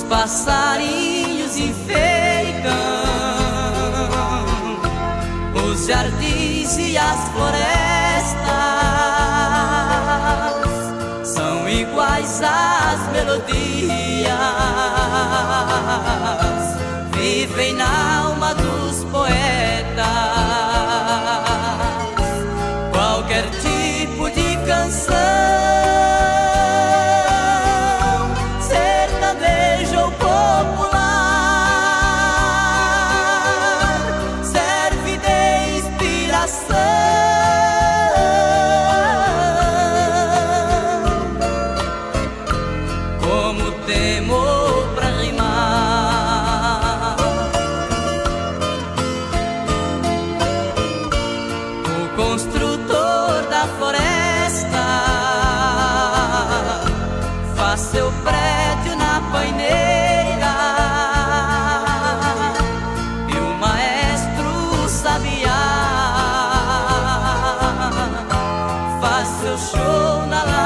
passarinhos enfeitam os jardins e as florestas, são iguais às melodias, vivem na alma dos poetas. Qualquer tipo de canção, sertanejo ou popular, serve de inspiração. Como temor pra rimar, o construtor da floresta faz seu prédio na paineira, e o maestro sabiá faz seu show na